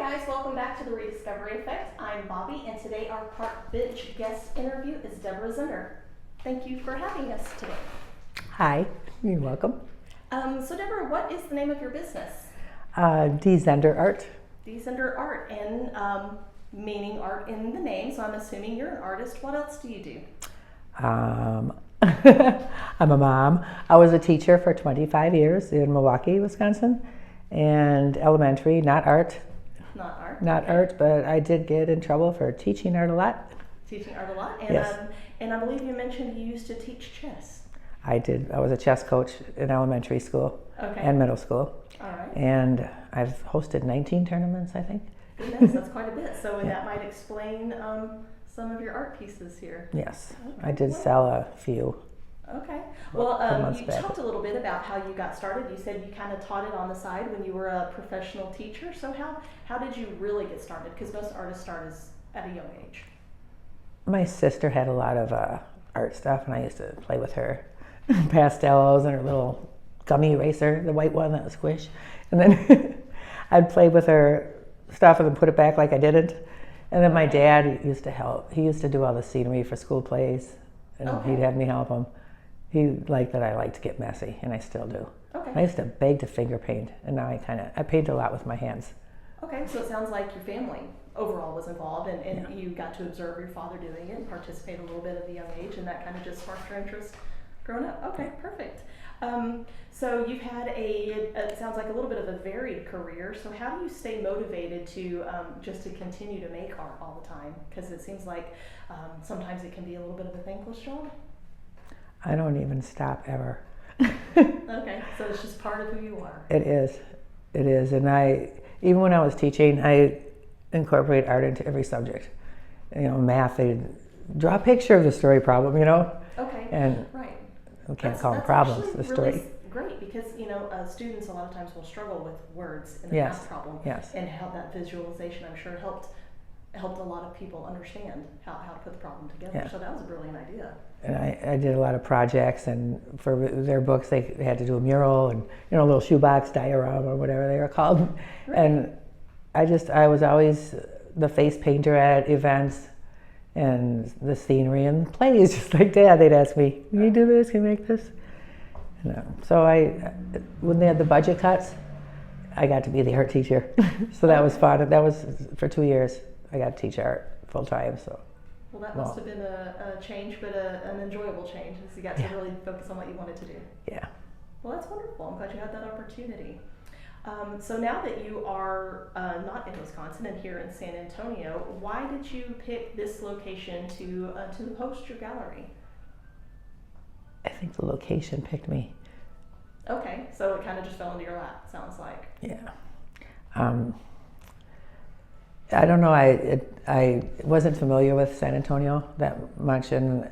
guys, welcome back to the Rediscovery Effect. I'm Bobby, and today our park bench guest interview is Debra Zender. Thank you for having us today. Hi, you're welcome. So Debra, what is the name of your business? D. Zender Art. D. Zender Art, and meaning art in the name, so I'm assuming you're an artist. What else do you do? I'm a mom. I was a teacher for 25 years in Milwaukee, Wisconsin, and elementary, not art. Not art. Not okay. art, but I did get in trouble for teaching art a lot. Teaching art a lot, and Yes. And I believe you mentioned you used to teach chess. I did. I was a chess coach in elementary school Okay. and middle school. All right. And I've hosted 19 tournaments, I think. Goodness, that's quite a bit. So Yeah. that might explain some of your art pieces here. Yes, Okay. I did sell a few. Okay. A Well, months you back. talked a little bit about how you got started. You said you kind of taught it on the side when you were a professional teacher. So how did you really get started? Because most artists start at a young age. My sister had a lot of art stuff, and I used to play with her pastels and her little gummy eraser, the white one that was squish. And then I'd play with her stuff and then put it back like I didn't. And then my dad used to help. He used to do all the scenery for school plays, and Okay. he'd have me help him. He liked that I like to get messy, and I still do. Okay. I used to beg to finger paint, and now I paint a lot with my hands. Okay. So it sounds like your family overall was involved, and you got to observe your father doing it and participate a little bit at a young age, and that kind of just sparked your interest growing up. Okay, perfect. So you've had it sounds like a little bit of a varied career. So how do you stay motivated to just to continue to make art all the time? Because it seems like sometimes it can be a little bit of a thankless job. I don't even stop ever. Okay, so it's just part of who you are. It is. And even when I was teaching, I incorporate art into every subject. Math, they draw a picture of the story problem, Okay, and right. we can't call them problems, actually the story. really great because students a lot of times will struggle with words in the Yes, math problem. yes. And how that visualization, I'm sure, helped a lot of people understand how to put the problem together. Yeah. So that was a brilliant idea. And I did a lot of projects, and for their books, they had to do a mural and, a little shoebox diorama or whatever they were called. Right. And I was always the face painter at events and the scenery and plays, just like Dad. They'd ask me, can you do this, can you make this? So when they had the budget cuts, I got to be the art teacher. So that was fun. That was for 2 years. I got to teach art full time. So. Well, that must have been a change, but an enjoyable change, as you got to really focus on what you wanted to do. Yeah. Well, that's wonderful. I'm glad you had that opportunity. So now that you are not in Wisconsin and here in San Antonio, why did you pick this location to host your gallery? I think the location picked me. Okay, so it kind of just fell into your lap, sounds like. Yeah. I don't know. I wasn't familiar with San Antonio that much, and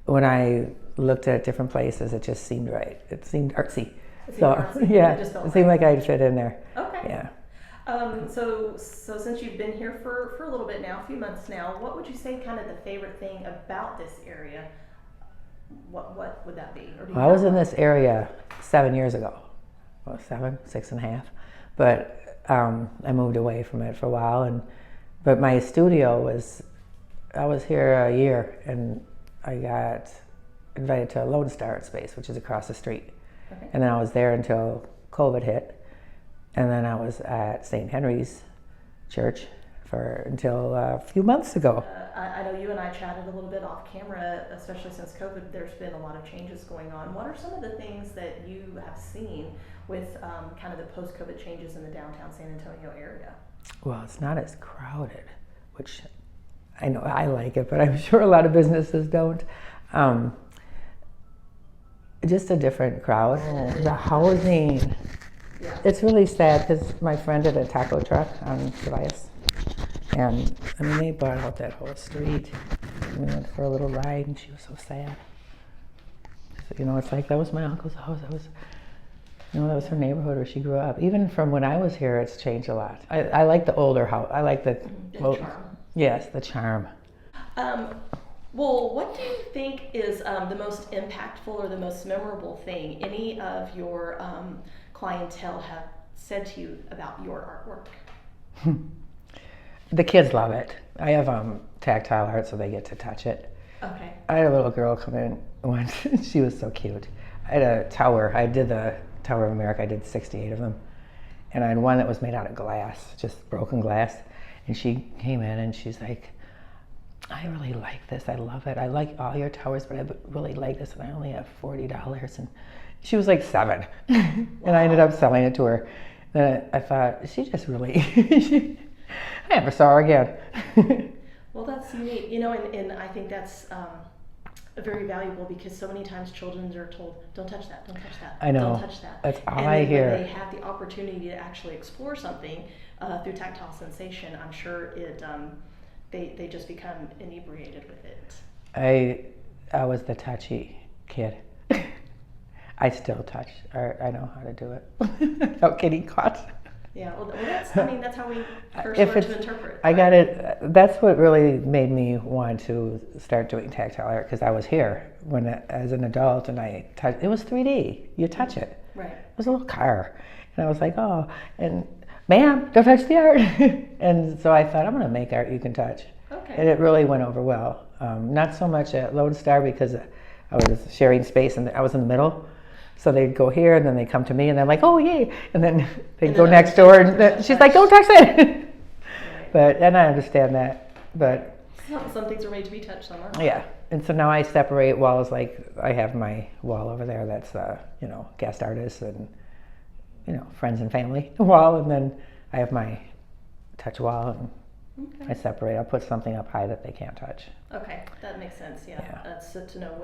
when I looked at different places, it just seemed right. It seemed artsy. Yeah, it seemed like I'd fit in there. Okay. Yeah. So since you've been here for a little bit now, a few months now, what would you say kind of the favorite thing about this area? What would that be? Well, I was in this area 7 years ago. Well, 6.5. But I moved away from it for a while, but my studio I was here a year, and I got invited to Lonestar Space, which is across the street. Okay. And then I was there until COVID hit, and then I was at St. Henry's Church until a few months ago. I know you and I chatted a little bit off camera, especially since COVID, there's been a lot of changes going on. What are some of the things that you have seen with kind of the post-COVID changes in the downtown San Antonio area? Well, it's not as crowded, which I know I like it, but I'm sure a lot of businesses don't. Just a different crowd. The housing, Yeah. it's really sad because my friend had a taco truck on Tobias. And they bought out that whole street. We went for a little ride, and she was so sad. So, it's like that was my uncle's house. That was her neighborhood where she grew up. Even from when I was here, it's changed a lot. I like the older house. I like the charm. Yes, the charm. Well, what do you think is the most impactful or the most memorable thing any of your clientele have said to you about your artwork? The kids love it. I have tactile art, so they get to touch it. Okay. I had a little girl come in once. She was so cute. I had a tower. I did the Tower of America. I did 68 of them. And I had one that was made out of glass, just broken glass. And she came in and she's like, I really like this. I love it. I like all your towers, but I really like this, and I only have $40. And she was like 7. And I ended up selling it to her. Then I thought, she just really, I never saw her again. Well, that's unique, and I think that's very valuable, because so many times children are told, don't touch that, don't touch that, I know. don't touch that. That's all and I then hear. When they have the opportunity to actually explore something through tactile sensation, I'm sure they just become inebriated with it. I was the touchy kid. I still touch, or I know how to do it without getting caught. Yeah, well, that's how we first learn to interpret. I got it. That's what really made me want to start doing tactile art, because I was here as an adult, and it was 3D. You touch it. Right. It was a little car, and I was like, oh, and ma'am, don't touch the art. And so I thought, I'm going to make art you can touch. Okay. And it really went over well. Not so much at Lonestar, because I was sharing space and I was in the middle. So they'd go here, and then they'd come to me, and they're like, oh, yay. And then they'd go next door, and she's like, don't touch it. Right. And I understand that. But some things are made to be touched, some aren't. Yeah. And so now I separate walls. Like, I have my wall over there that's, guest artists and, friends and family wall. And then I have my touch wall, and I separate. I'll put something up high that they can't touch. Okay, that makes sense. Yeah. That's to know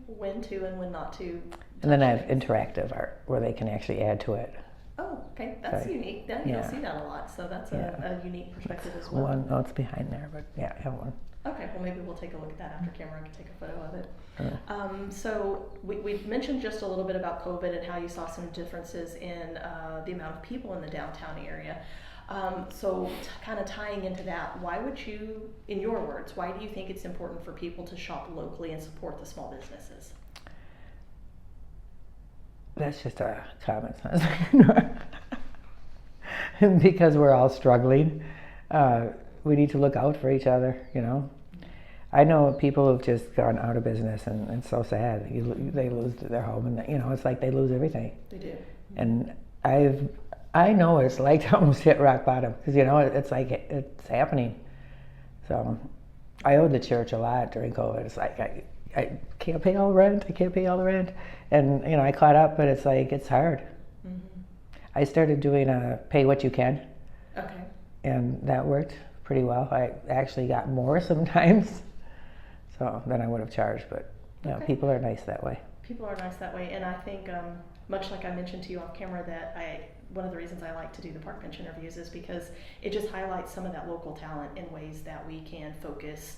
when to and when not to. And then I have interactive art where they can actually add to it. Oh, okay, that's unique. You don't see that a lot, so that's a unique perspective as well. It's behind there, but yeah, I have one. Okay, well maybe we'll take a look at that after camera. I can take a photo of it. So we mentioned just a little bit about COVID and how you saw some differences in the amount of people in the downtown area. So kind of tying into that, why would you, in your words, why do you think it's important for people to shop locally and support the small businesses? That's just a common sense. Because we're all struggling, we need to look out for each other, I know people who've just gone out of business, and it's so sad. They lose their home, and it's like they lose everything. They do. And I know what it's like to almost hit rock bottom, because it's like it's happening. So I owed the church a lot during COVID. It's like I can't pay all the rent. I can't pay all the rent, and I caught up, but it's like it's hard. Mm-hmm. I started doing a pay what you can. Okay. And that worked pretty well. I actually got more sometimes, so than I would have charged. But people are nice that way. People are nice that way, and I think much like I mentioned to you off camera, that one of the reasons I like to do the park bench interviews is because it just highlights some of that local talent in ways that we can focus.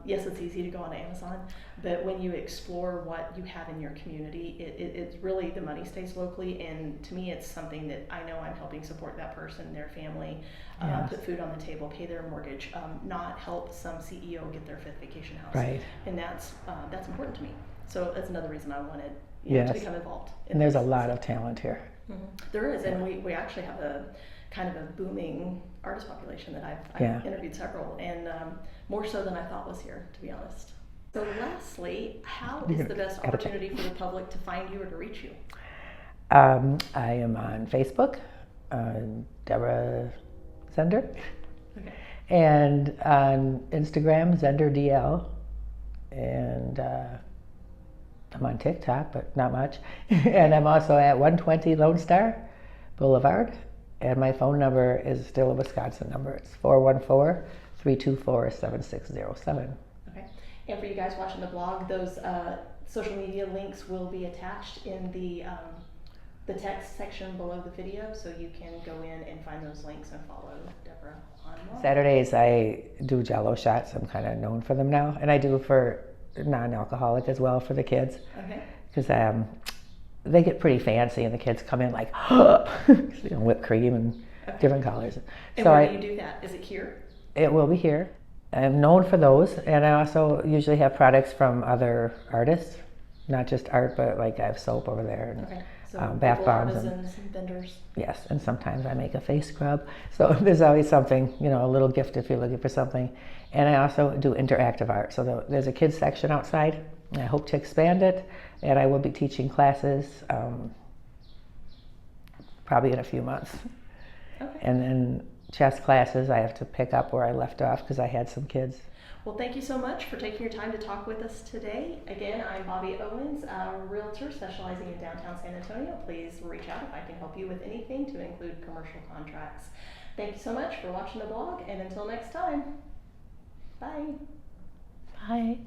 Yes, it's easy to go on Amazon, but when you explore what you have in your community, it's really, the money stays locally, and to me it's something that I know I'm helping support that person, their family, put food on the table, pay their mortgage, not help some CEO get their 5th vacation house. Right. And that's important to me. So that's another reason I wanted to become involved. And there's a lot of talent here. Mm-hmm. There is, and we actually have a kind of a booming artist population that I've interviewed several, and more so than I thought was here, to be honest. So lastly, how is the best opportunity for the public to find you or to reach you? I am on Facebook, Debra Zender, and on Instagram, ZenderDL, and I'm on TikTok, but not much. And I'm also at 120 Lonestar Blvd, and my phone number is still a Wisconsin number. It's 414-324-7607. Okay. And for you guys watching the blog, those social media links will be attached in the text section below the video, so you can go in and find those links and follow Debra online. Saturdays I do Jell-O shots. I'm kind of known for them now, and I do for non-alcoholic as well for the kids. Okay. Because they get pretty fancy, and the kids come in like whipped cream and different colors. And so where do you do that? Is it here? It will be here. I'm known for those, and I also usually have products from other artists, not just art, but like I have soap over there, and So bath local bombs artisans and vendors. yes, and sometimes I make a face scrub. So there's always something, you know, a little gift if you're looking for something. And I also do interactive art. So there's a kids section outside, and I hope to expand it. And I will be teaching classes probably in a few months. Okay. And then chess classes I have to pick up where I left off because I had some kids. Well, thank you so much for taking your time to talk with us today. Again, I'm Bobby Owens, a realtor specializing in downtown San Antonio. Please reach out if I can help you with anything to include commercial contracts. Thank you so much for watching the blog, and until next time, bye. Bye.